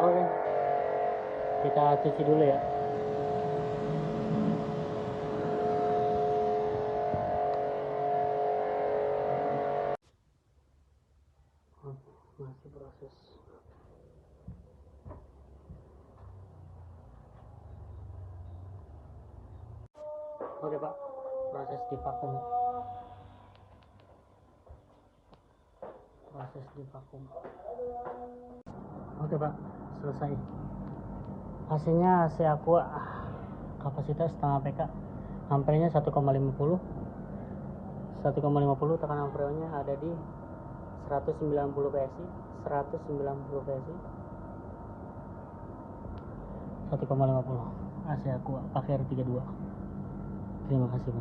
Oke, kita cuci dulu ya. Masih proses. Oke Pak, proses di vakum. Oke Pak, selesai. Hasilnya AC Aqua kapasitas setengah PK, ampernya 1,50. Tekanan freonnya ada di 190 PSI. 1,50 AC Aqua pakai R32. Terima kasih Pak.